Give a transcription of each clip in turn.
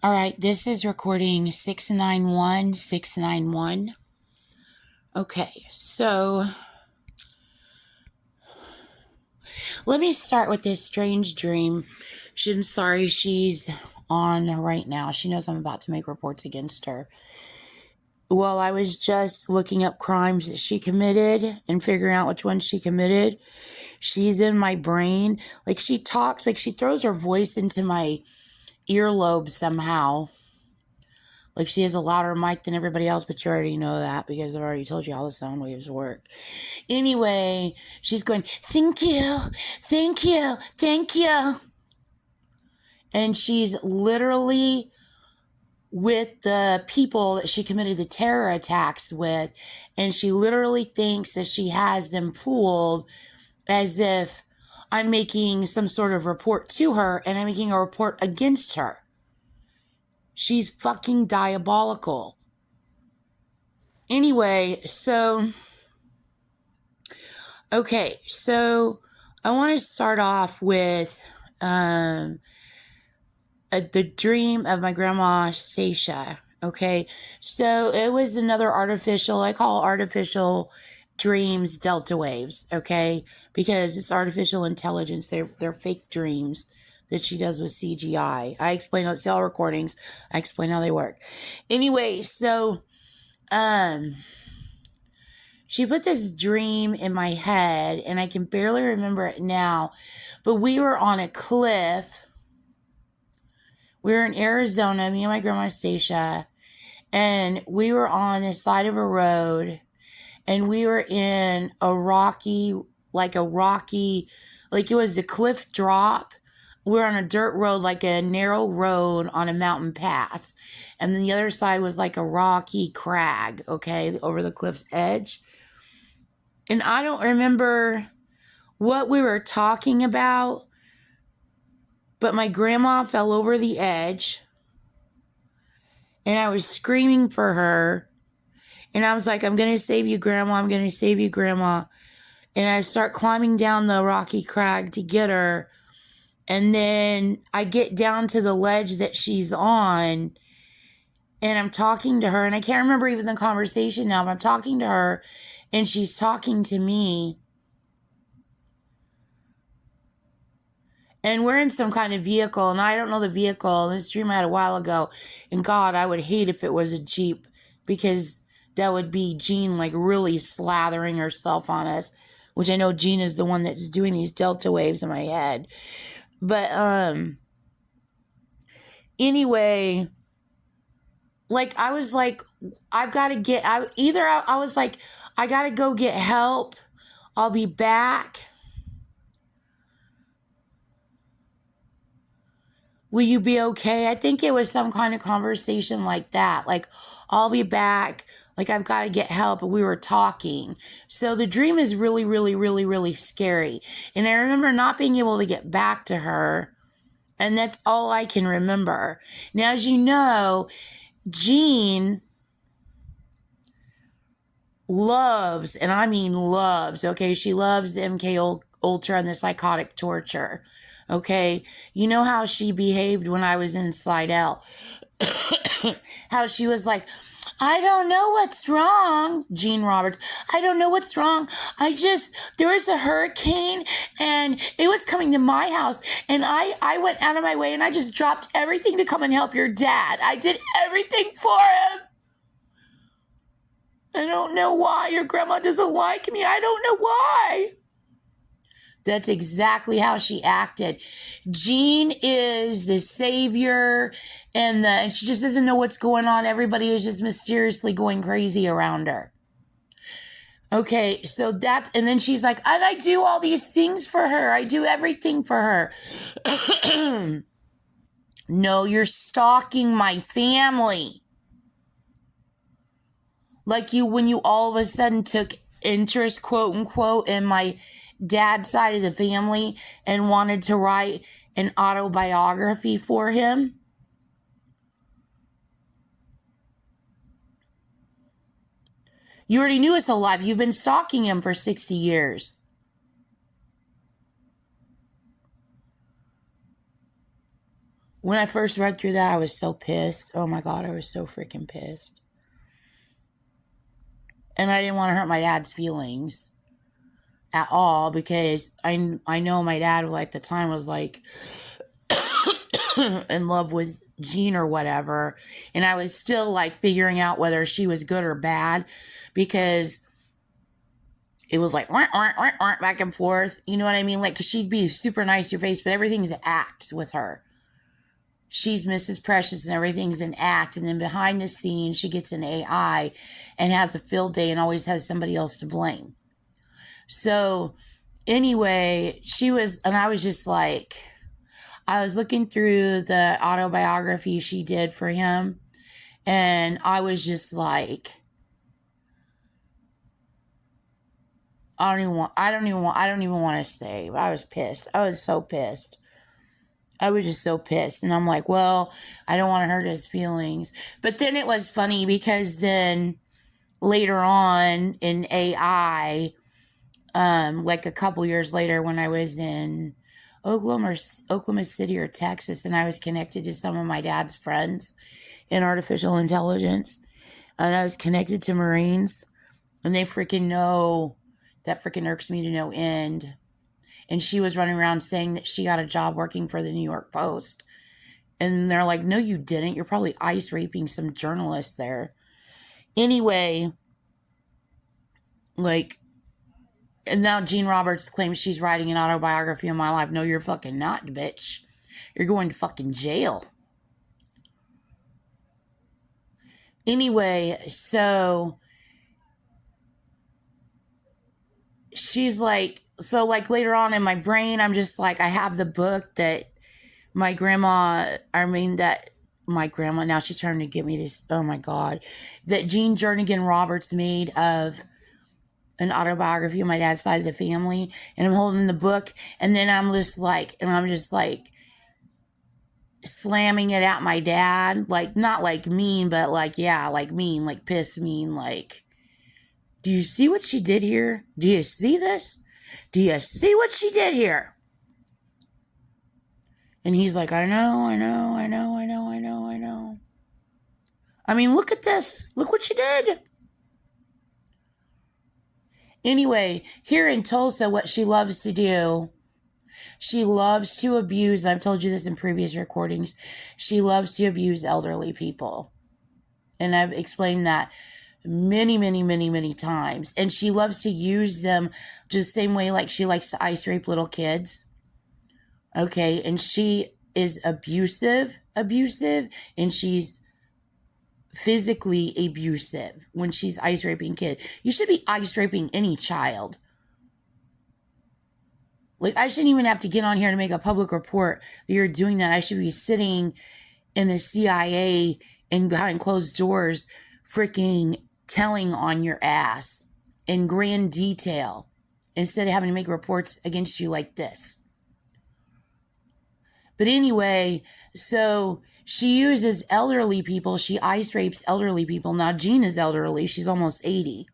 All right, this is recording 691. Okay, so let me start with this strange dream. I'm sorry she's on right now. She knows I'm about to make reports against her. Well, I was just looking up crimes that she committed and figuring out which ones she committed. She's in my brain. Like, she talks, like she throws her voice into my earlobe somehow. Like, she has a louder mic than everybody else, but you already know that because I've already told you how the sound waves work. Anyway, she's going, thank you, thank you, thank you. And she's literally with the people that she committed the terror attacks with, and she literally thinks that she has them fooled, as if I'm making some sort of report to her and I'm making a report against her. She's fucking diabolical. Anyway, so I want to start off with the dream of my grandma Stacia. Okay, so it was another artificial, I call artificial dreams delta waves, okay, because it's artificial intelligence. They're fake dreams that she does with CGI. I explain on cell recordings. I explain how they work. Anyway, so she put this dream in my head, and I can barely remember it now, but we were on a cliff. We were in Arizona, me and my grandma Stacia, and we were on the side of a road, and we were in a rocky, like it was a cliff drop. We were on a dirt road, like a narrow road on a mountain pass, and then the other side was like a rocky crag, okay, over the cliff's edge. And I don't remember what we were talking about, but my grandma fell over the edge, and I was screaming for her, and I was like, I'm going to save you, Grandma. I'm going to save you, Grandma. And I start climbing down the rocky crag to get her, and then I get down to the ledge that she's on, and I'm talking to her, and I can't remember even the conversation now, but I'm talking to her, and she's talking to me. And we're in some kind of vehicle, and I don't know the vehicle. This dream I had a while ago. And God, I would hate if it was a Jeep, because that would be Jean like really slathering herself on us, which I know Jean is the one that's doing these delta waves in my head. But anyway, like I was like, I've got to get out. I was like, I got to go get help. I'll be back. Will you be okay? I think it was some kind of conversation like that. Like, I'll be back. Like, I've got to get help. And we were talking. So the dream is really, really, really, really scary. And I remember not being able to get back to her. And that's all I can remember. Now, as you know, Jean loves, and I mean loves, okay? She loves the MK Ultra and the psychotic torture. Okay, you know how she behaved when I was in Slidell. How she was like, I don't know what's wrong, Jean Roberts. I don't know what's wrong. There was a hurricane and it was coming to my house, and I went out of my way and I just dropped everything to come and help your dad. I did everything for him. I don't know why your grandma doesn't like me. I don't know why. That's exactly how she acted. Jean is the savior, and she just doesn't know what's going on. Everybody is just mysteriously going crazy around her. Okay, so and then she's like, and I do all these things for her. I do everything for her. No, you're stalking my family. Like when you all of a sudden took interest, quote unquote, in my dad's side of the family and wanted to write an autobiography for him. You already knew his whole life. You've been stalking him for 60 years. When I first read through that, I was so pissed. Oh my God, I was so freaking pissed. And I didn't want to hurt my dad's feelings at all because I know my dad, at the time, was like in love with Jean or whatever. And I was still like figuring out whether she was good or bad because it was like back and forth. You know what I mean? Like, 'cause she'd be super nice to your face, but everything's an act with her. She's Mrs. Precious and everything's an act. And then behind the scenes, she gets an AI and has a field day and always has somebody else to blame. So anyway, and I was just like, I was looking through the autobiography she did for him, and I was just like, I don't even want to say, but I was pissed. I was so pissed. I was just so pissed. And I'm like, well, I don't want to hurt his feelings. But then it was funny because then later on in AI, like a couple years later when I was in Oklahoma City or Texas, and I was connected to some of my dad's friends in artificial intelligence, and I was connected to Marines, and they freaking know, that freaking irks me to no end. And she was running around saying that she got a job working for the New York Post. And they're like, no, you didn't. You're probably ice raping some journalists there. Anyway, like, and now Jean Roberts claims she's writing an autobiography of my life. No, you're fucking not, bitch. You're going to fucking jail. Anyway, so she's like, so like later on in my brain, I'm just like, I have the book that my grandma, now she's trying to get me to, oh my God, that Jean Jernigan Roberts made of an autobiography of my dad's side of the family. And I'm holding the book, and then I'm just like slamming it at my dad. Like, not like mean, but like, yeah, like mean, like pissed mean, like, do you see what she did here? Do you see this? Do you see what she did here? And he's like, I know. I mean, look at this. Look what she did. Anyway, here in Tulsa, what she loves to do, she loves to abuse, I've told you this in previous recordings, she loves to abuse elderly people. And I've explained that many times. And she loves to use them just the same way like she likes to ice rape little kids. Okay, and she is abusive, and she's physically abusive when she's ice raping kids. You should be ice raping any child. Like, I shouldn't even have to get on here to make a public report that you're doing that. I should be sitting in the CIA and behind closed doors freaking telling on your ass in grand detail instead of having to make reports against you like this. But anyway, so she uses elderly people. She ice rapes elderly people. Now, Jean is elderly. She's almost 80.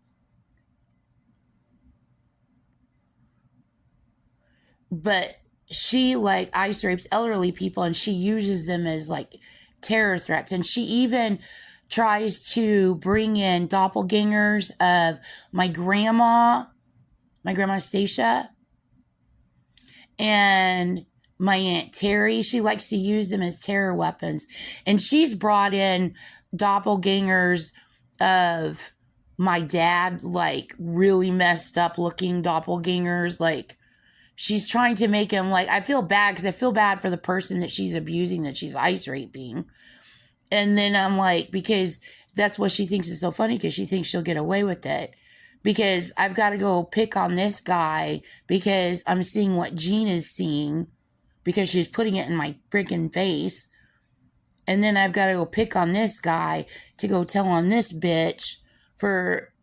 But she like ice rapes elderly people, and she uses them as like terror threats. And she even tries to bring in doppelgangers of my grandma Stacia, and my Aunt Terry. She likes to use them as terror weapons. And she's brought in doppelgangers of my dad, like really messed up looking doppelgangers. Like, she's trying to make him like, I feel bad because I feel bad for the person that she's abusing, that she's ice raping. And then I'm like, because that's what she thinks is so funny, because she thinks she'll get away with it. Because I've got to go pick on this guy because I'm seeing what Jean is seeing, because she's putting it in my freaking face. And then I've got to go pick on this guy to go tell on this bitch for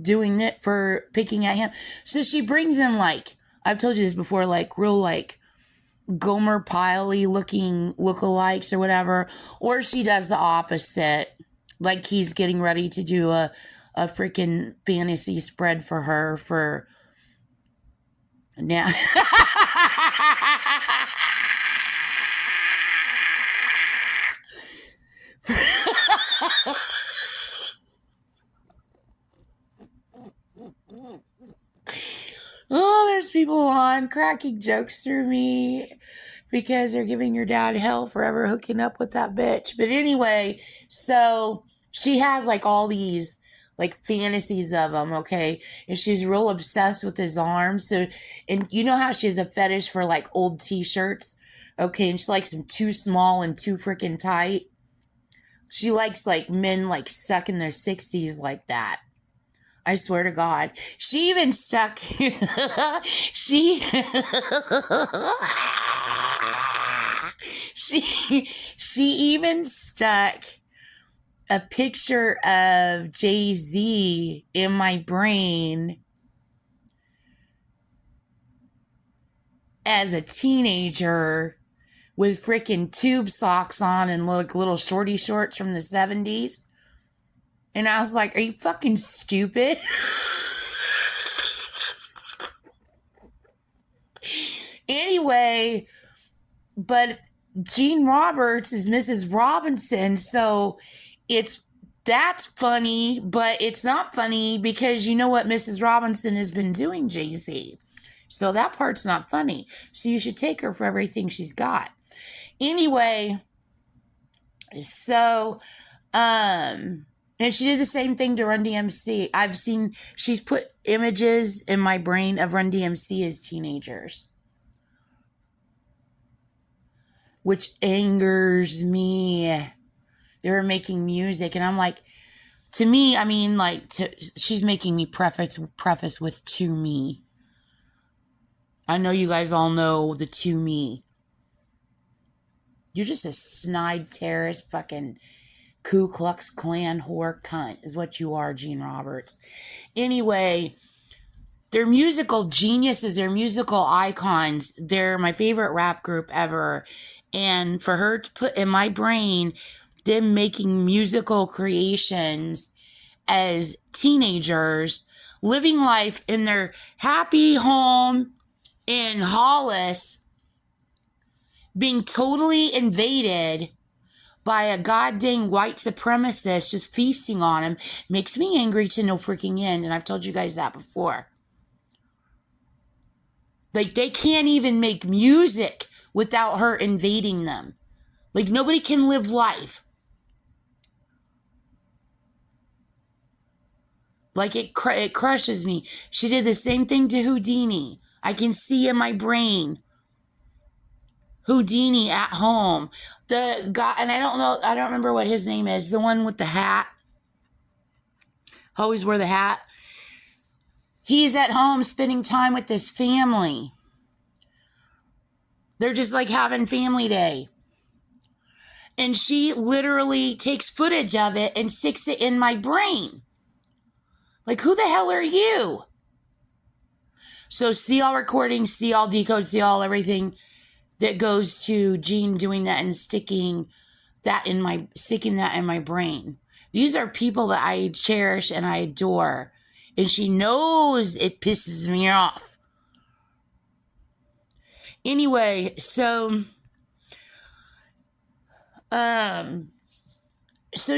doing it, for picking at him. So she brings in, like, I've told you this before, like real like Gomer Piley looking lookalikes or whatever. Or she does the opposite. Like, he's getting ready to do a freaking fantasy spread for her for now. people on cracking jokes through me because they're giving your dad hell for ever hooking up with that bitch. But anyway, so she has like all these like fantasies of him, okay? And she's real obsessed with his arms. So, and you know how she has a fetish for like old t-shirts, okay? And she likes them too small and too freaking tight. She likes like men like stuck in their 60s like that. I swear to God. She even stuck she she even stuck a picture of Jay-Z in my brain as a teenager with freaking tube socks on and little shorty shorts from the 70s. And I was like, are you fucking stupid? Anyway, but Jean Roberts is Mrs. Robinson, so that's funny, but it's not funny because you know what Mrs. Robinson has been doing, Jay-Z. So that part's not funny. So you should take her for everything she's got. Anyway, so and she did the same thing to Run DMC. She's put images in my brain of Run DMC as teenagers, which angers me. They were making music, and I'm like, to me, I mean, like, she's making me preface with to me. I know you guys all know the to me. You're just a snide terrorist fucking Ku Klux Klan whore cunt is what you are, Jean Roberts. Anyway, they're musical geniuses. They're musical icons. They're my favorite rap group ever. And for her to put in my brain them making musical creations as teenagers, living life in their happy home in Hollis, being totally invaded by a goddamn white supremacist just feasting on him, makes me angry to no freaking end. And I've told you guys that before. Like, they can't even make music without her invading them. Like, nobody can live life. Like, it crushes me. She did the same thing to Houdini. I can see in my brain Houdini at home. The guy, and I don't remember what his name is. The one with the hat. Always wear the hat. He's at home spending time with his family. They're just like having family day. And she literally takes footage of it and sticks it in my brain. Like, who the hell are you? So see all recordings, see all decode, see all everything that goes to Jean doing that and sticking that in my brain. These are people that I cherish and I adore. And she knows it pisses me off. Anyway, so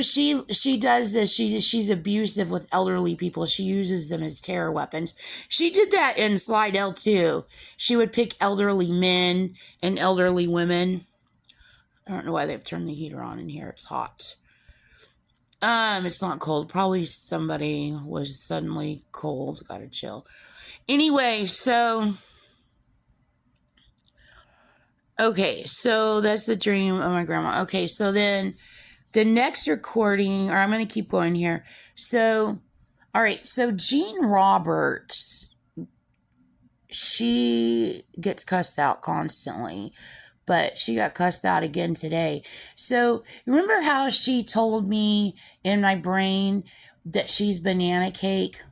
she does this. She's abusive with elderly people. She uses them as terror weapons. She did that in Slidell too. She would pick elderly men and elderly women. I don't know why they've turned the heater on in here. It's hot. It's not cold. Probably somebody was suddenly cold. Gotta chill. Anyway, so okay, so that's the dream of my grandma. Okay, so then the next recording, or I'm going to keep going here. So, all right, so Jean Roberts, she gets cussed out constantly, but she got cussed out again today. So, remember how she told me in my brain that she's banana cake?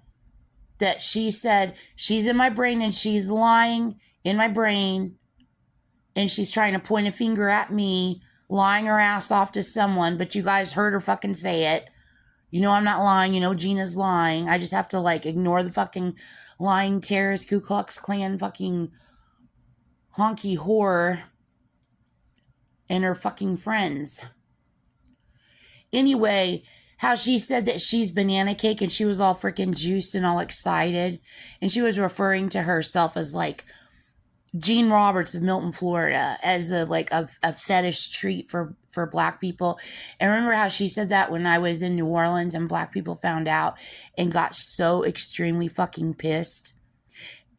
That she said she's in my brain and she's lying in my brain and she's trying to point a finger at me, lying her ass off to someone, but you guys heard her fucking say it. You know I'm not lying. You know Gina's lying. I just have to, like, ignore the fucking lying terrorist Ku Klux Klan fucking honky whore and her fucking friends. Anyway, how she said that she's banana cake and she was all freaking juiced and all excited. And she was referring to herself as like Gene Roberts of Milton, Florida, as a fetish treat for black people. And remember how she said that when I was in New Orleans and black people found out and got so extremely fucking pissed?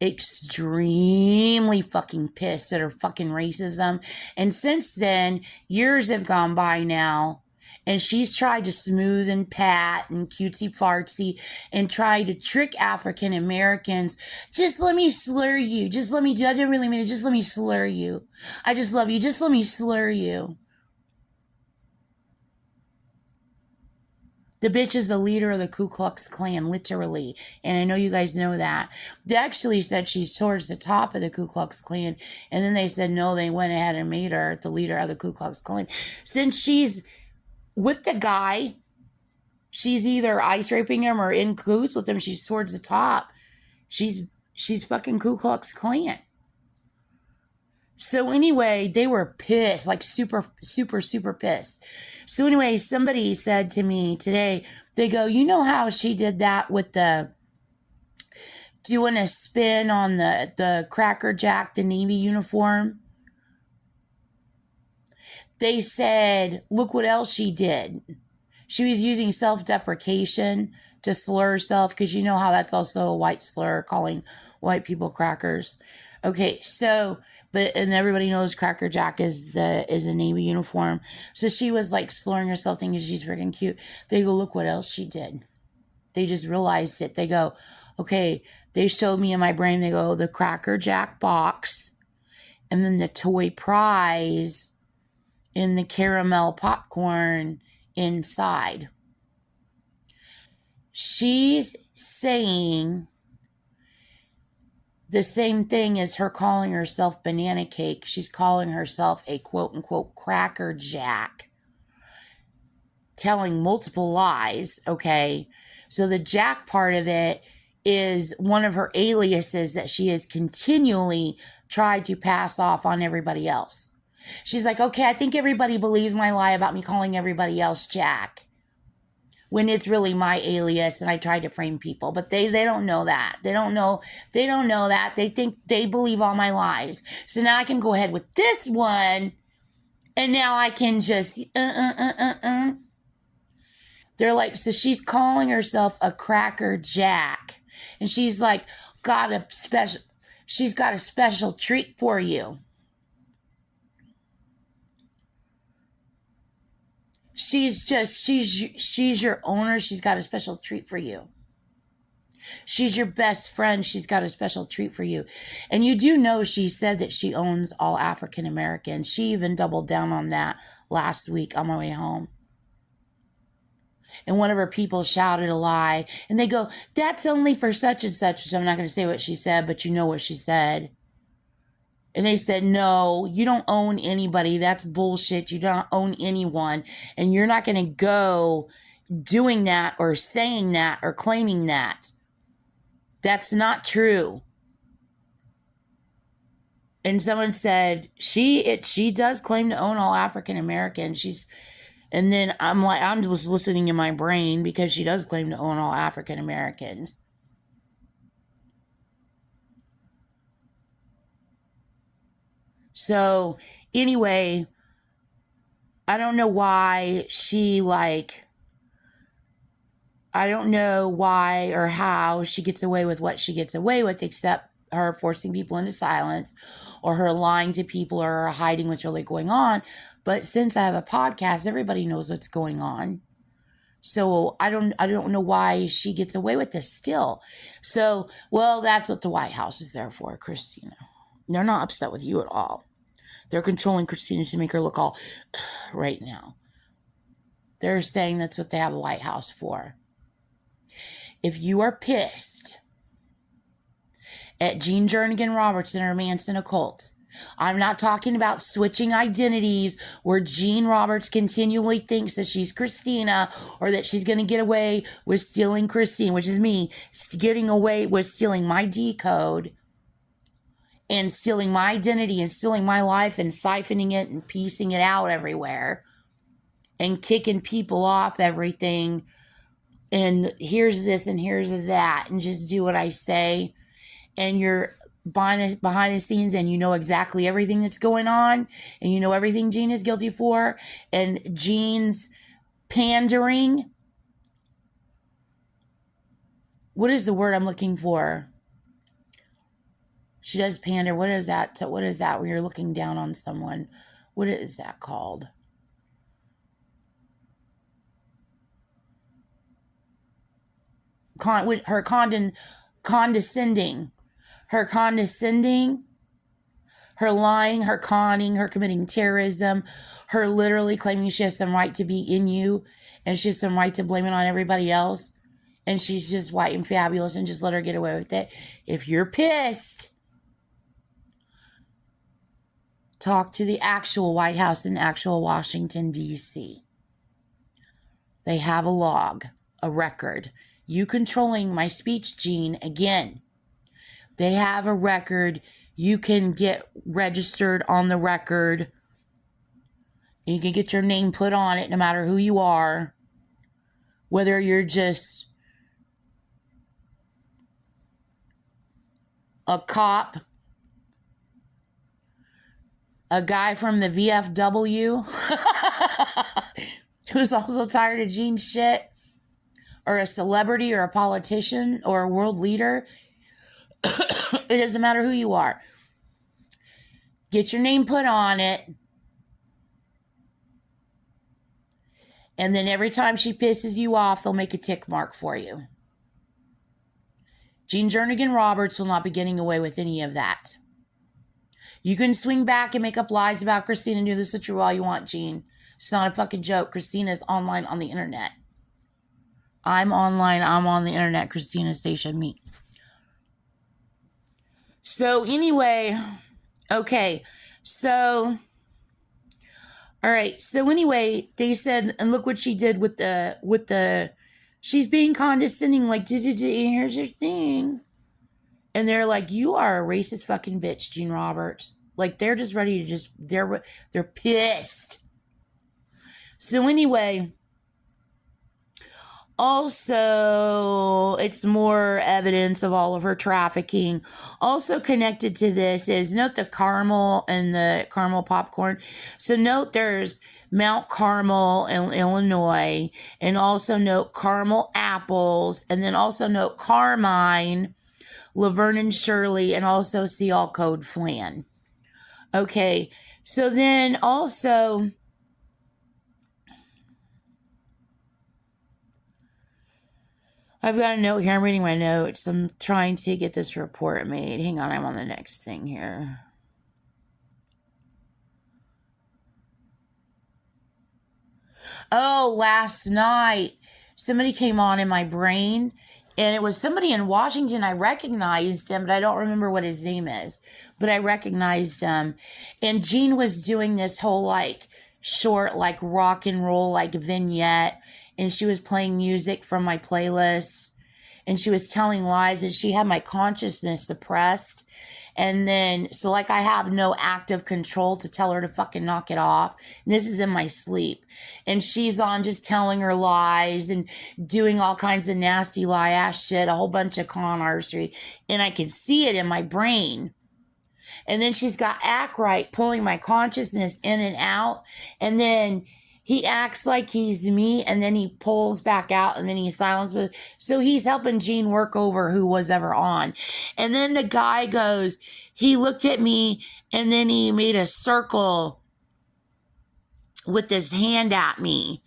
Extremely fucking pissed at her fucking racism. And since then, years have gone by now, and she's tried to smooth and pat and cutesy fartsy and try to trick African Americans. Just let me slur you. Just let me do. I didn't really mean it. Just let me slur you. I just love you. Just let me slur you. The bitch is the leader of the Ku Klux Klan, literally. And I know you guys know that. They actually said she's towards the top of the Ku Klux Klan. And then they said, no, they went ahead and made her the leader of the Ku Klux Klan. Since she's with the guy, she's either ice raping him or in cahoots with him. She's towards the top. She's fucking Ku Klux Klan. So anyway, they were pissed, like super, super, super pissed. So anyway, somebody said to me today, they go, you know how she did that with the doing a spin on the Cracker Jack, the Navy uniform? They said, look what else she did. She was using self-deprecation to slur herself, because you know how that's also a white slur, calling white people crackers. Okay, so, and everybody knows Cracker Jack is a Navy uniform. So she was like slurring herself, thinking she's freaking cute. They go, look what else she did. They just realized it. They go, okay, they showed me in my brain, they go, the Cracker Jack box, and then the toy prize, and the caramel popcorn inside. She's saying the same thing as her calling herself banana cake. She's calling herself a quote unquote Cracker Jack, telling multiple lies. Okay. So the Jack part of it is one of her aliases that she has continually tried to pass off on everybody else. She's like, okay, I think everybody believes my lie about me calling everybody else Jack, when it's really my alias and I tried to frame people. But they don't know that. They don't know that. They think they believe all my lies. So now I can go ahead with this one, and now I can just They're like, so she's calling herself a Cracker Jack, and she's like, she's got a special treat for you. She's your owner. She's got a special treat for you. She's your best friend. She's got a special treat for you. And you do know she said that she owns all African Americans. She even doubled down on that last week on my way home. And one of her people shouted a lie. And they go, that's only for such and such. Which I'm not going to say what she said, but you know what she said. And they said, no, you don't own anybody. That's bullshit. You don't own anyone. And you're not going to go doing that or saying that or claiming that. That's not true. And someone said, she does claim to own all African Americans. And then I'm just listening in my brain, because she does claim to own all African Americans. So anyway, I don't know why I don't know why or how she gets away with what she gets away with, except her forcing people into silence, or her lying to people, or her hiding what's really going on. But since I have a podcast, everybody knows what's going on. So I don't know why she gets away with this still. So, well, that's what the White House is there for, Christina. They're not upset with you at all. They're controlling Christina to make her look all right now. They're saying that's what they have the White House for. If you are pissed at Jean Jernigan Roberts and her Manson occult, I'm not talking about switching identities where Jean Roberts continually thinks that she's Christina, or that she's going to get away with stealing Christine, which is me, getting away with stealing my decode and stealing my identity and stealing my life and siphoning it and piecing it out everywhere and kicking people off everything. And here's this and here's that. And just do what I say. And you're behind the scenes and you know exactly everything that's going on. And you know everything Jean is guilty for. And Jean's pandering. What is the word I'm looking for? She does pander. What is that? What is that when you're looking down on someone? What is that called? Her condescending. Her condescending. Her lying, her conning, her committing terrorism, her literally claiming she has some right to be in you and she has some right to blame it on everybody else. And she's just white and fabulous and just let her get away with it. If you're pissed, talk to the actual White House in actual Washington, D.C. They have a log, a record. You controlling my speech, Jean, again. They have a record. You can get registered on the record. You can get your name put on it no matter who you are. Whether you're just a cop, a guy from the VFW who's also tired of Jean's shit, or a celebrity or a politician or a world leader. It doesn't matter who you are. Get your name put on it. And then every time she pisses you off, they'll make a tick mark for you. Jean Jernigan Roberts will not be getting away with any of that. You can swing back and make up lies about Christina and do this true all you want, Jean. It's not a fucking joke. Christina's online on the internet. I'm online. I'm on the internet. Christina station me. So anyway, okay. So, all right. So anyway, they said, and look what she did with the, she's being condescending, like, here's your thing. And they're like, you are a racist fucking bitch, Jean Roberts. Like, they're just ready to they're pissed. So anyway, also, it's more evidence of all of her trafficking. Also connected to this is, note the caramel and the caramel popcorn. So note there's Mount Carmel in Illinois, and also note caramel apples, and then also note Carmine, Laverne and Shirley, and also Seal Code Flan. Okay, so then also, I've got a note here. I'm reading my notes. I'm trying to get this report made. Hang on, I'm on the next thing here. Oh, last night, somebody came on in my brain, and it was somebody in Washington. I recognized him, but I don't remember what his name is. But I recognized him. And Jean was doing this whole, like, short, like, rock and roll, like, vignette. And she was playing music from my playlist. And she was telling lies. And she had my consciousness suppressed. And then, so like I have no active control to tell her to fucking knock it off. And this is in my sleep. And she's on just telling her lies and doing all kinds of nasty lie ass shit, a whole bunch of con artistry. And I can see it in my brain. And then she's got Ackright pulling my consciousness in and out. And then he acts like he's me, and then he pulls back out, and then he's silenced with. So he's helping Jean work over who was ever on. And then the guy goes, he looked at me, and then he made a circle with his hand at me.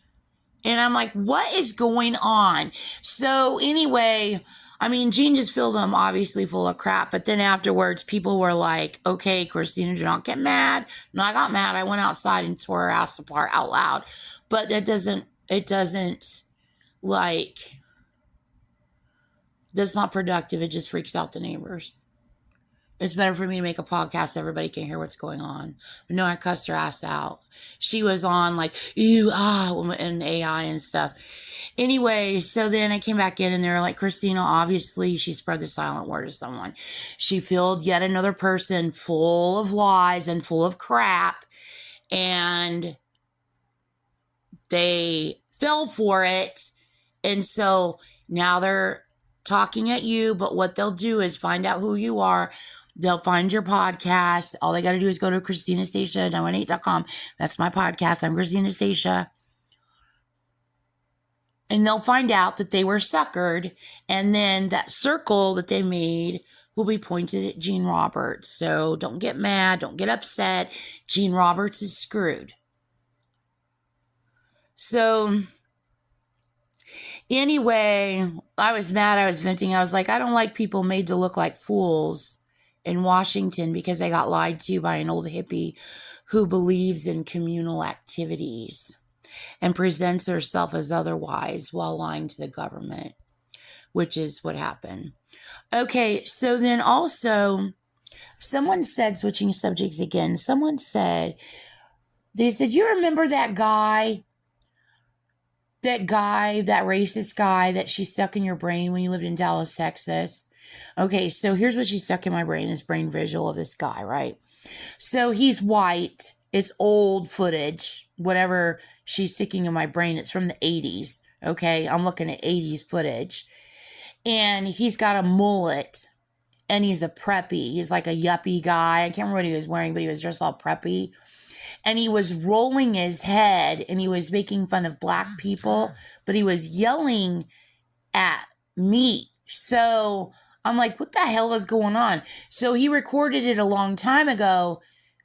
And I'm like, what is going on? So anyway, I mean, Jean just filled him obviously full of crap. But then afterwards, people were like, okay, Christina, do not get mad. No, I got mad. I went outside and tore her ass apart out loud. But that's not productive. It just freaks out the neighbors. It's better for me to make a podcast so everybody can hear what's going on. But no, I cussed her ass out. She was on like, and AI and stuff. Anyway, so then I came back in and they were like, Christina, obviously she spread the silent word to someone. She filled yet another person full of lies and full of crap. And they fell for it. And so now they're talking at you, but what they'll do is find out who you are. They'll find your podcast. All they got to do is go to ChristinaStacia918.com. That's my podcast. I'm Christina Stacia. And they'll find out that they were suckered. And then that circle that they made will be pointed at Gene Roberts. So don't get mad. Don't get upset. Gene Roberts is screwed. So anyway, I was mad. I was venting. I was like, I don't like people made to look like fools in Washington because they got lied to by an old hippie who believes in communal activities and presents herself as otherwise while lying to the government, which is what happened. Okay, so then also, someone said, switching subjects again, someone said, they said, you remember that guy, that racist guy that she stuck in your brain when you lived in Dallas, Texas? Okay, so here's what she stuck in my brain, this brain visual of this guy, right? So he's white. It's old footage, whatever she's sticking in my brain. It's from the 80s, okay? I'm looking at 80s footage. And he's got a mullet, and he's a preppy. He's like a yuppie guy. I can't remember what he was wearing, but he was just all preppy. And he was rolling his head, and he was making fun of black people, but he was yelling at me. So I'm like, what the hell is going on? So he recorded it a long time ago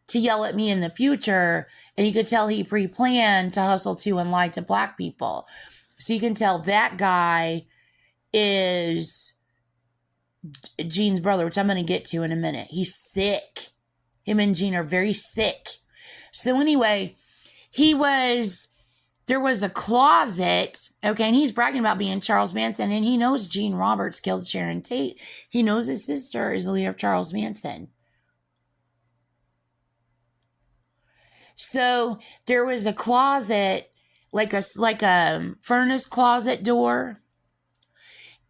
to yell at me in the future. And you could tell he pre-planned to hustle to and lie to black people. So you can tell that guy is Gene's brother, which I'm going to get to in a minute. He's sick. Him and Gene are very sick. So anyway, there was a closet, okay, and he's bragging about being Charles Manson, and he knows Gene Roberts killed Sharon Tate. He knows his sister is the leader of Charles Manson. So there was a closet, like a furnace closet door,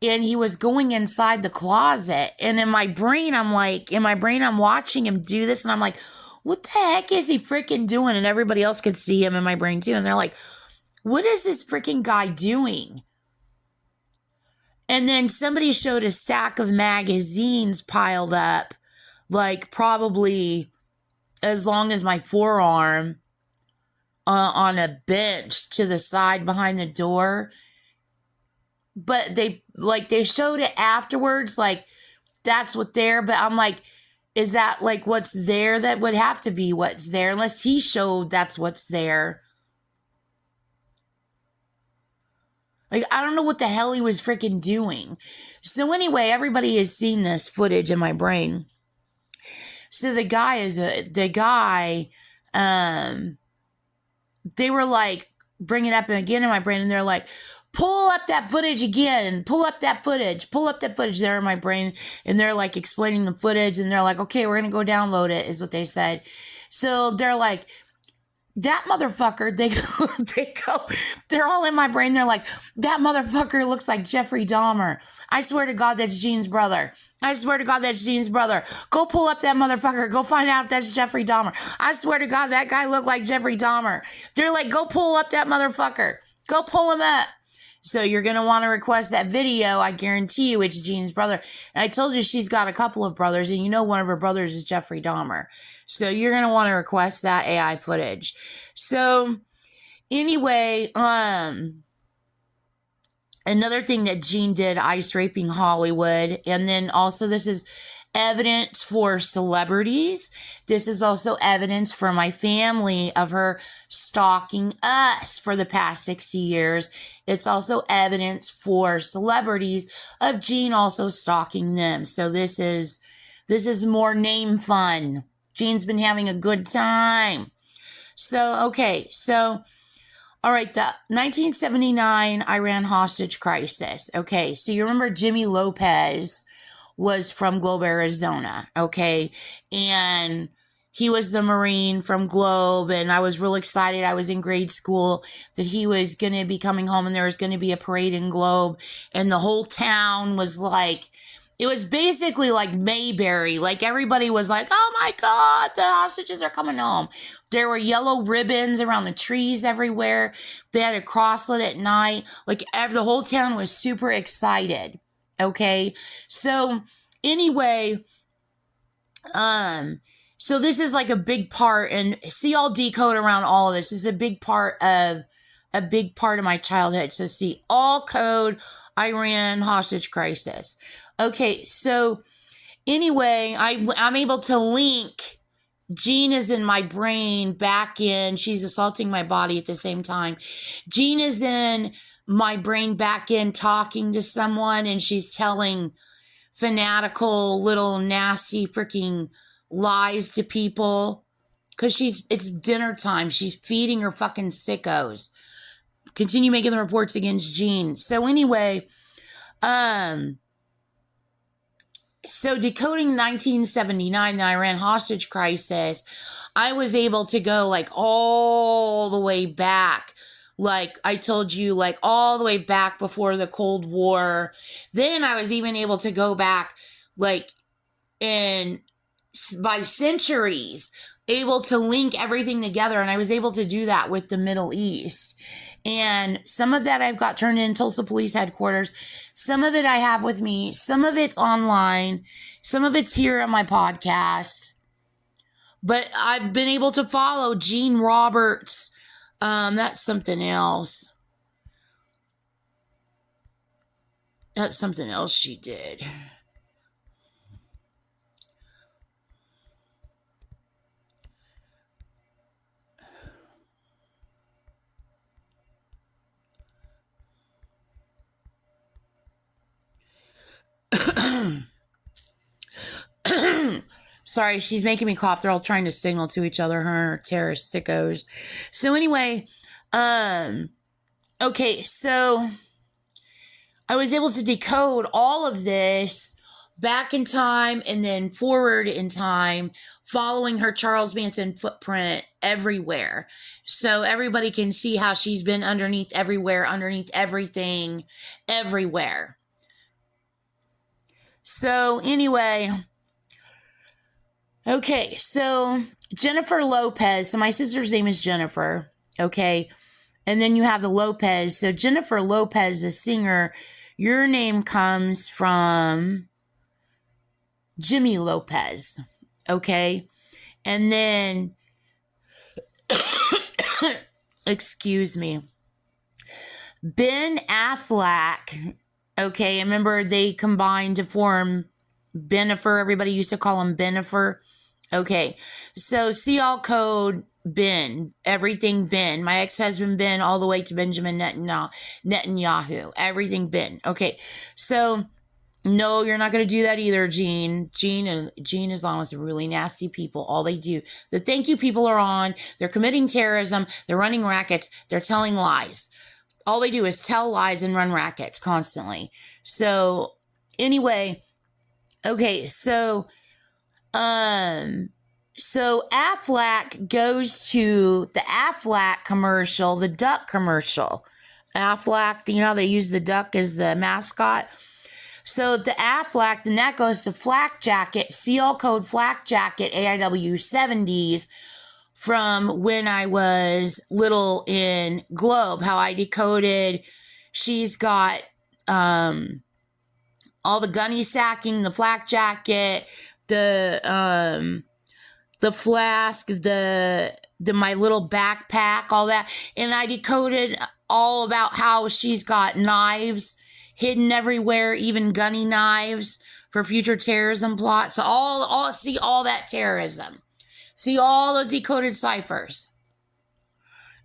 and he was going inside the closet. And in my brain, I'm watching him do this, and I'm like, what the heck is he freaking doing? And everybody else could see him in my brain too. And they're like, what is this freaking guy doing? And then somebody showed a stack of magazines piled up, like probably as long as my forearm, on a bench to the side behind the door. But they showed it afterwards, like that's what there. But I'm like, is that like what's there? That would have to be what's there, unless he showed that's what's there. Like, I don't know what the hell he was freaking doing. So anyway, everybody has seen this footage in my brain. So the guy, they were like bringing it up again in my brain, and they're like, pull up that footage again, pull up that footage there in my brain. And they're like explaining the footage, and they're like, okay, we're going to go download it, is what they said. So they're like, that motherfucker, they're all in my brain. They're like, that motherfucker looks like Jeffrey Dahmer. I swear to God, that's Gene's brother. I swear to God, that's Gene's brother. Go pull up that motherfucker. Go find out if that's Jeffrey Dahmer. I swear to God, that guy looked like Jeffrey Dahmer. They're like, go pull up that motherfucker. Go pull him up. So you're going to want to request that video. I guarantee you it's Gene's brother. And I told you she's got a couple of brothers, and you know one of her brothers is Jeffrey Dahmer. So you're going to want to request that AI footage. So anyway, another thing that Gene did, ice raping Hollywood. And then also this is evidence for celebrities. This is also evidence for my family of her stalking us for the past 60 years. It's also evidence for celebrities of Gene also stalking them. So this is more name fun. Gene's been having a good time. So, okay. So, all right. The 1979 Iran hostage crisis. Okay. So you remember Jimmy Lopez was from Globe, Arizona. Okay. And he was the Marine from Globe, and I was real excited. I was in grade school that he was going to be coming home, and there was going to be a parade in Globe, and the whole town was like, It was basically like Mayberry. Like everybody was like, oh my God, the hostages are coming home. There were yellow ribbons around the trees everywhere. They had a crosslet at night. Like the whole town was super excited. Okay. So anyway, so this is like a big part, and see, I'll decode around all of this. This is a big part of my childhood. So see, all code, Iran hostage crisis. Okay, so anyway, I'm able to link Jean is in my brain back in, she's assaulting my body at the same time. Jean is in my brain back in talking to someone, and she's telling fanatical little nasty freaking lies to people because it's dinner time. She's feeding her fucking sickos. Continue making the reports against Jean. So anyway, so decoding 1979, the Iran hostage crisis, I was able to go like all the way back. Like I told you, like all the way back before the Cold War. Then I was even able to go back like by centuries, able to link everything together. And I was able to do that with the Middle East. And some of that I've got turned in Tulsa Police Headquarters. Some of it I have with me. Some of it's online. Some of it's here on my podcast. But I've been able to follow Jean Roberts. That's something else. That's something else she did. Sorry, she's making me cough. They're all trying to signal to each other, her and her terrorist sickos. So anyway, okay, so I was able to decode all of this back in time and then forward in time, following her Charles Manson footprint everywhere. So everybody can see how she's been underneath everywhere, underneath everything, everywhere. So anyway, okay, so Jennifer Lopez. So my sister's name is Jennifer, okay? And then you have the Lopez. So Jennifer Lopez, the singer, your name comes from Jimmy Lopez, okay? And then, excuse me, Ben Affleck, okay? Remember they combined to form Benifer. Everybody used to call him Benifer. Okay, so see all code Ben, everything Ben, my ex-husband Ben, all the way to Benjamin Netanyahu, everything Ben. Okay, so no, you're not going to do that either, Jean. Jean Islam is really nasty people. All they do, the thank you people are on, they're committing terrorism, they're running rackets, they're telling lies. All they do is tell lies and run rackets constantly. So anyway, okay, so Affleck goes to the Aflac commercial, the duck commercial. Aflac, you know, they use the duck as the mascot. So the Aflac, then that goes to Flak Jacket, CL code Flak Jacket, AIW 70s, from when I was little in Globe, how I decoded. She's got all the gunny sacking, the Flak Jacket, the flask, the my little backpack, all that. And I decoded all about how she's got knives hidden everywhere, even gunny knives for future terrorism plots. So all see all that terrorism. See all the decoded ciphers.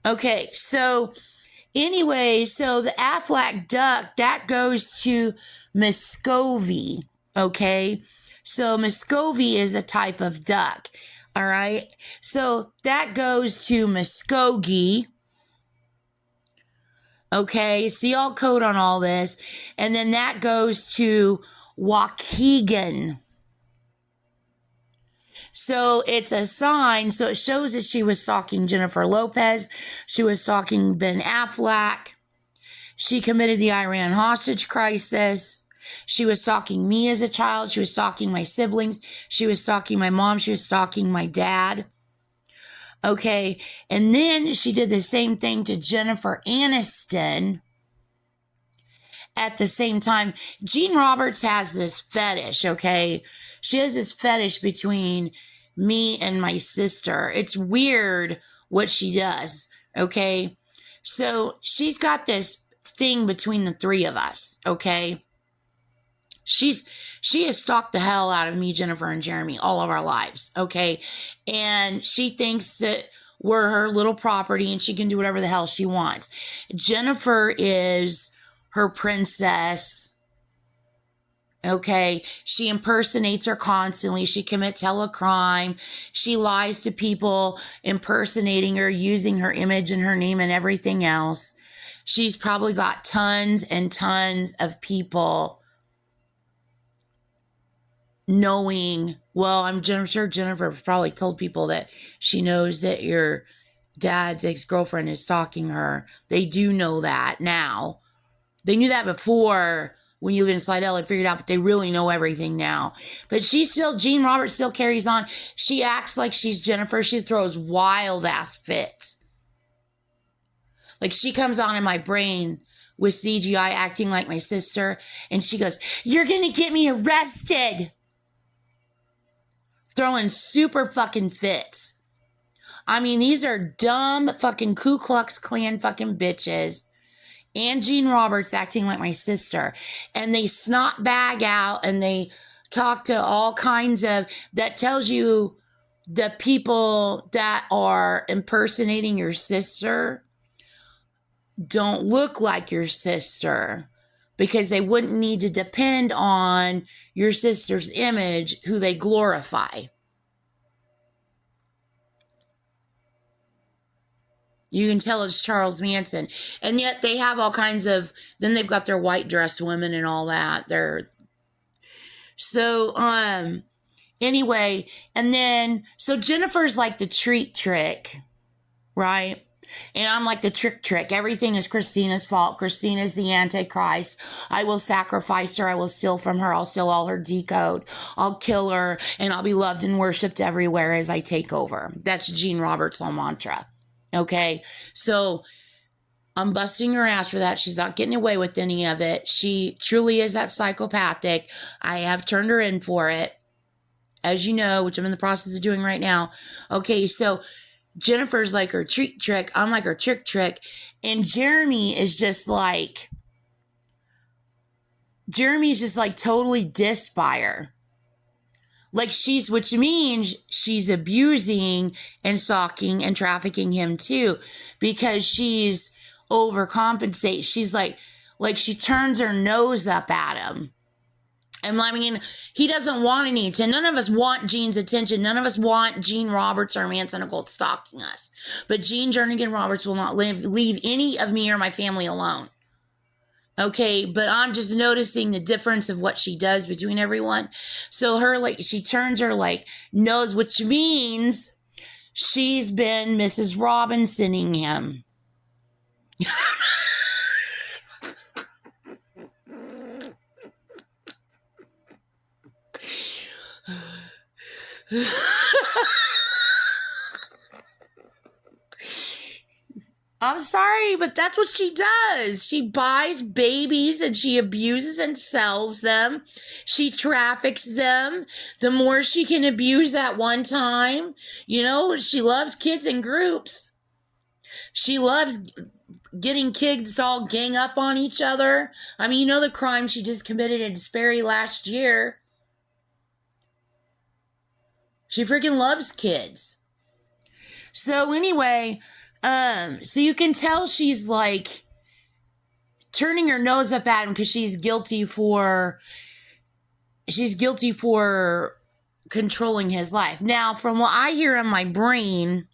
Okay, so anyway, so the Aflac duck, that goes to Muscovy, okay? So Muscovy is a type of duck, all right? So that goes to Muskogee, okay? See all code on all this. And then that goes to Waukegan. So it's a sign, so it shows that she was stalking Jennifer Lopez. She was stalking Ben Affleck. She committed the Iran hostage crisis. She was stalking me as a child. She was stalking my siblings. She was stalking my mom. She was stalking my dad. Okay. And then she did the same thing to Jennifer Aniston. At the same time, Jean Roberts has this fetish, okay? She has this fetish between me and my sister. It's weird what she does, okay? So she's got this thing between the three of us, okay? She has stalked the hell out of me, Jennifer, and Jeremy all of our lives, okay? And she thinks that we're her little property and she can do whatever the hell she wants. Jennifer is her princess, okay? She impersonates her constantly. She commits hella crime. She lies to people, impersonating her, using her image and her name and everything else. She's probably got tons and tons of people knowing, well, I'm sure Jennifer probably told people that she knows that your dad's ex-girlfriend is stalking her. They do know that now. They knew that before when you lived in Slidell and figured out, but they really know everything now. But Jean Roberts still carries on. She acts like she's Jennifer. She throws wild ass fits. Like she comes on in my brain with CGI acting like my sister. And she goes, "You're going to get me arrested." Throwing super fucking fits. I mean, these are dumb fucking Ku Klux Klan fucking bitches. And Jean Roberts acting like my sister. And they snot bag out and they talk to all kinds of, that tells you the people that are impersonating your sister don't look like your sister, because they wouldn't need to depend on your sister's image, who they glorify. You can tell it's Charles Manson. And yet they have all kinds of, then they've got their white dress women and all that. Anyway, and then, so Jennifer's like the treat trick, right? And I'm like the trick. Everything is Christina's fault. Christina's the Antichrist. I will sacrifice her. I will steal from her. I'll steal all her decode. I'll kill her, and I'll be loved and worshipped everywhere as I take over. That's Jean Roberts' whole mantra. Okay, so I'm busting her ass for that. She's not getting away with any of it. She truly is that psychopathic. I have turned her in for it, as you know, which I'm in the process of doing right now. Okay, so Jennifer's like her treat trick. I'm like her trick. And Jeremy's just like totally dissed by her. Like which means she's abusing and stalking and trafficking him too, because she's overcompensating. She's like she turns her nose up at him. And I mean, he doesn't want any attention. None of us want Jean's attention. None of us want Jean Roberts or Manson Gold stalking us. But Jean Jernigan Roberts will not leave any of me or my family alone. Okay, but I'm just noticing the difference of what she does between everyone. So she turns her nose, which means she's been Mrs. Robinsoning him. I'm sorry, but that's what she does. She buys babies and she abuses and sells them. She traffics them. The more she can abuse at one time, she loves kids in groups. She loves getting kids to all gang up on each other. I mean, the crime she just committed in Sperry last year. She freaking loves kids. So anyway, so you can tell she's like turning her nose up at him because she's guilty for controlling his life. Now, from what I hear in my brain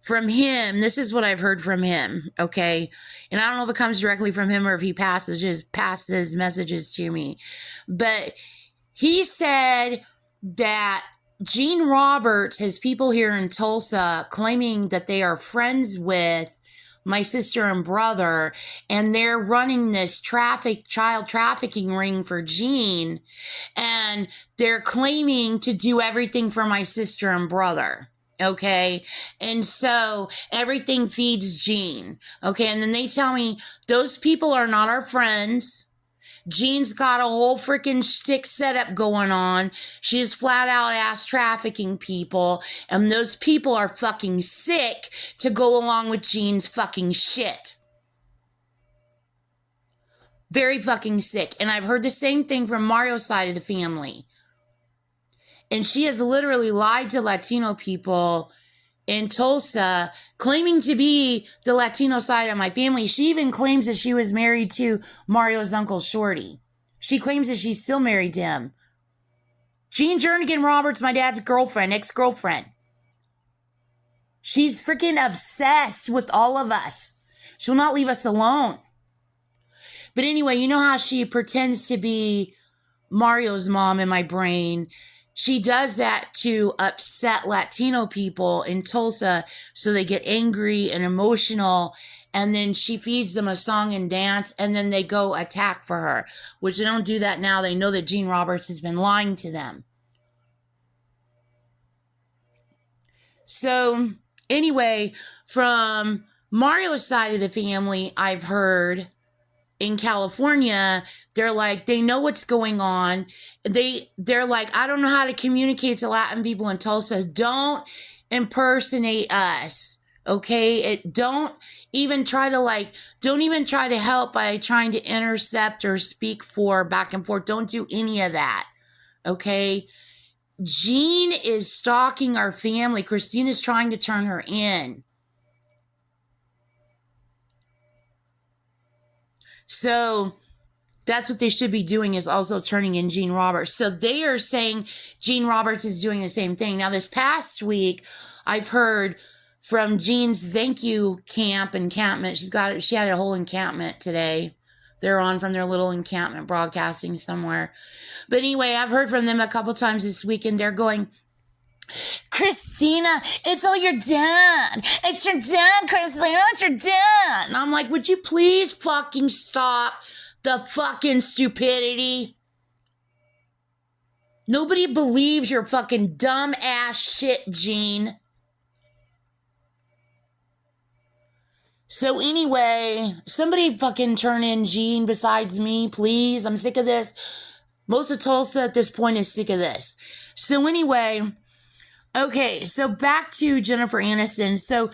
from him, this is what I've heard from him, okay? And I don't know if it comes directly from him or if he passes messages to me. But he said that Jean Roberts has people here in Tulsa claiming that they are friends with my sister and brother, and they're running this child trafficking ring for Gene, and they're claiming to do everything for my sister and brother. Okay. And so everything feeds Gene. Okay. And then they tell me those people are not our friends. Gene's got a whole freaking shtick setup going on. She's flat out ass trafficking people, and those people are fucking sick to go along with Gene's fucking shit. Very fucking sick. And I've heard the same thing from Mario's side of the family. And she has literally lied to Latino people in Tulsa, claiming to be the Latino side of my family. She even claims that she was married to Mario's uncle Shorty. She claims that she's still married to him. Jean Jernigan Roberts, my dad's girlfriend, ex-girlfriend. She's freaking obsessed with all of us. She will not leave us alone. But anyway, you know how she pretends to be Mario's mom in my brain? She does that to upset Latino people in Tulsa so they get angry and emotional, and then she feeds them a song and dance, and then they go attack for her, which they don't do that now. They know that Gene Roberts has been lying to them. So anyway, from Mario's side of the family, I've heard in California, they're like, they know what's going on. They're like, I don't know how to communicate to Latin people in Tulsa. Don't impersonate us, okay? Don't even try to help by trying to intercept or speak for back and forth. Don't do any of that, okay? Gene is stalking our family. Christina's trying to turn her in. So that's what they should be doing, is also turning in Gene Roberts. So they are saying Gene Roberts is doing the same thing. Now, this past week, I've heard from Gene's thank you encampment. She had a whole encampment today. They're on from their little encampment broadcasting somewhere. But anyway, I've heard from them a couple times this week, and they're going, Christina, it's all your dad. It's your dad, Christina. It's your dad. And I'm like, would you please fucking stop the fucking stupidity? Nobody believes your fucking dumb ass shit, Gene. So anyway, somebody fucking turn in Gene besides me, please. I'm sick of this. Most of Tulsa at this point is sick of this. So anyway, okay, so back to Jennifer Aniston. So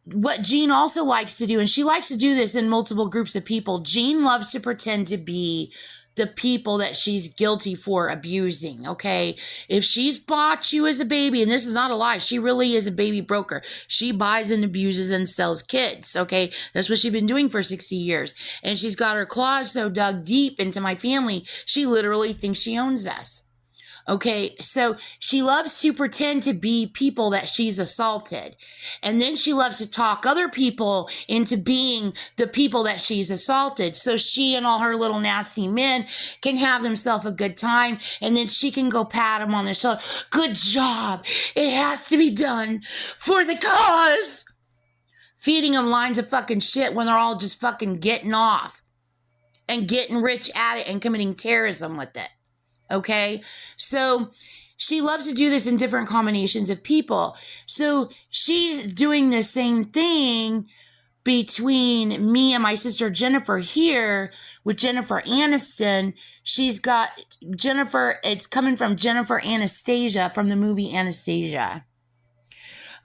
what Gene also likes to do, and she likes to do this in multiple groups of people, Gene loves to pretend to be the people that she's guilty for abusing, okay? If she's bought you as a baby, and this is not a lie, she really is a baby broker. She buys and abuses and sells kids, okay? That's what she's been doing for 60 years. And she's got her claws so dug deep into my family, she literally thinks she owns us. Okay, so she loves to pretend to be people that she's assaulted. And then she loves to talk other people into being the people that she's assaulted. So she and all her little nasty men can have themselves a good time. And then she can go pat them on the shoulder. Good job. It has to be done for the cause. Feeding them lines of fucking shit when they're all just fucking getting off and getting rich at it and committing terrorism with it. Okay, so she loves to do this in different combinations of people. So she's doing the same thing between me and my sister Jennifer here with Jennifer Aniston. She's got Jennifer, it's coming from Jennifer Anastasia from the movie Anastasia.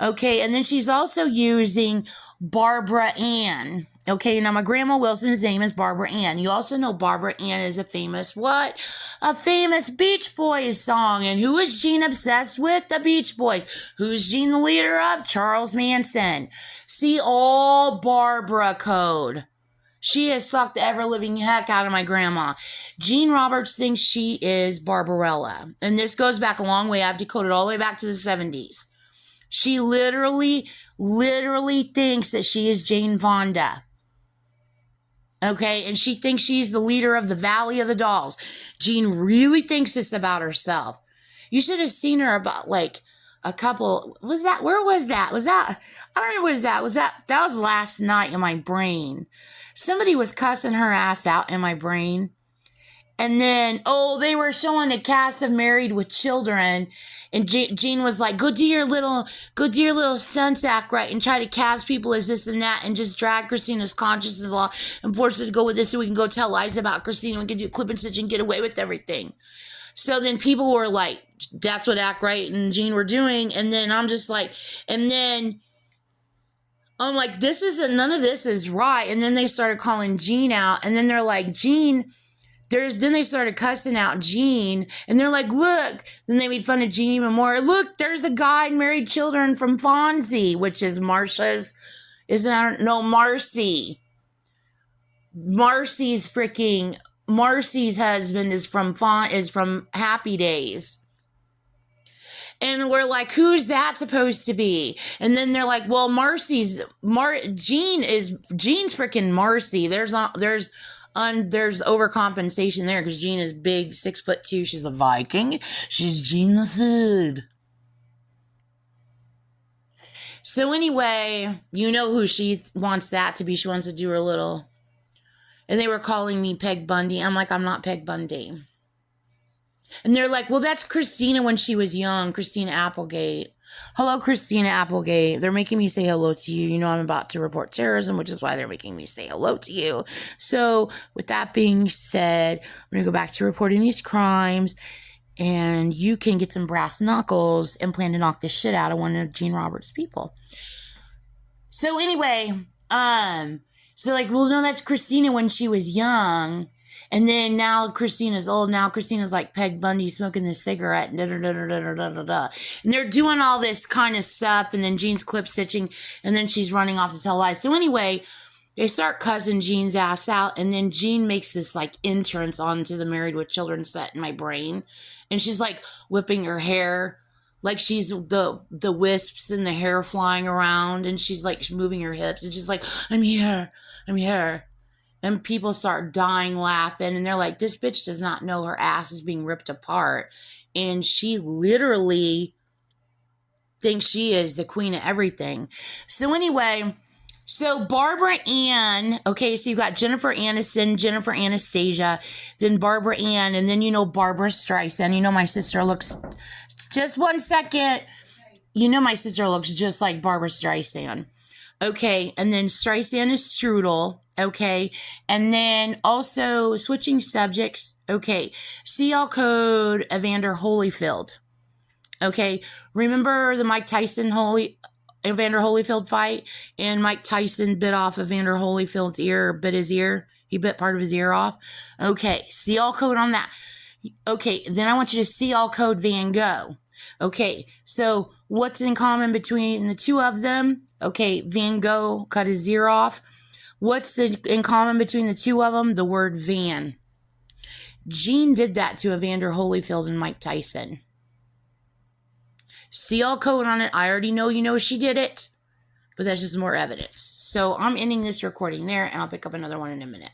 Okay, and then she's also using Barbara Ann. Okay, now my grandma Wilson's name is Barbara Ann. You also know Barbara Ann is a famous what? A famous Beach Boys song. And who is Gene obsessed with? The Beach Boys. Who's Gene the leader of? Charles Manson. See, all Barbara code. She has sucked the ever-living heck out of my grandma. Gene Roberts thinks she is Barbarella. And this goes back a long way. I've decoded all the way back to the 70s. She literally thinks that she is Jane Fonda. Okay, and she thinks she's the leader of the Valley of the Dolls. Gene really thinks this about herself. You should have seen her about, like, a couple, where was that? I don't know, that was last night in my brain. Somebody was cussing her ass out in my brain. And then, they were showing a cast of Married with Children. And Gene was like, go do your little stunts act right and try to cast people as this and that and just drag Christina's consciousness along and force her to go with this so we can go tell lies about Christina and we can do clip and stitch and get away with everything. So then people were like, that's what Act Right and Gene were doing. And then I'm just like, and then I'm like, none of this is right. And then they started calling Gene out. And then they're like, Gene... Then they started cussing out Gene, and they're like, look. Then they made fun of Gene even more. Look, there's a guy in Married Children from Fonzie, which is Marcy's Marcy's husband is from Happy Days. And we're like, who's that supposed to be? And then they're like, well, Gene's freaking Marcy. There's overcompensation there because Gene is big, 6'2". She's a Viking. She's Gene the Third. So anyway, you know who she wants that to be. She wants to do her little... And they were calling me Peg Bundy. I'm like, I'm not Peg Bundy. And they're like, well, that's Christina when she was young. Christina Applegate. Hello, Christina Applegate. They're making me say hello to you. You know I'm about to report terrorism, which is why they're making me say hello to you. So with that being said, I'm going to go back to reporting these crimes. And you can get some brass knuckles and plan to knock the shit out of one of Gene Roberts' people. So anyway, so like, well, no, that's Christina when she was young. And then now Christina's old. Now Christina's like Peg Bundy smoking the cigarette. And they're doing all this kind of stuff. And then Gene's clip stitching. And then she's running off to tell lies. So anyway, they start cussing Gene's ass out. And then Gene makes this like entrance onto the Married with Children set in my brain. And she's like whipping her hair. Like she's the wisps and the hair flying around. And she's like moving her hips. And she's like, I'm here. I'm here. And people start dying laughing. And they're like, this bitch does not know her ass is being ripped apart. And she literally thinks she is the queen of everything. So anyway, so Barbara Ann, okay, so you've got Jennifer Aniston, Jennifer Anastasia, then Barbara Ann, and then you know Barbara Streisand. You know my sister looks, just one second. You know my sister looks just like Barbara Streisand. Okay, and then Streisand is Strudel. Okay, and then also switching subjects. Okay, CL code Evander Holyfield. Okay, remember the Mike Tyson Evander Holyfield fight? And Mike Tyson bit off Evander Holyfield's ear, bit his ear. He bit part of his ear off. Okay, CL code on that. Okay, then I want you to CL code Van Gogh. Okay, so what's in common between the two of them? Okay, Van Gogh cut his ear off. What's in common between the two of them? The word van. Gene did that to Evander Holyfield and Mike Tyson. CL code on it. I already know you know she did it, but that's just more evidence. So I'm ending this recording there, and I'll pick up another one in a minute.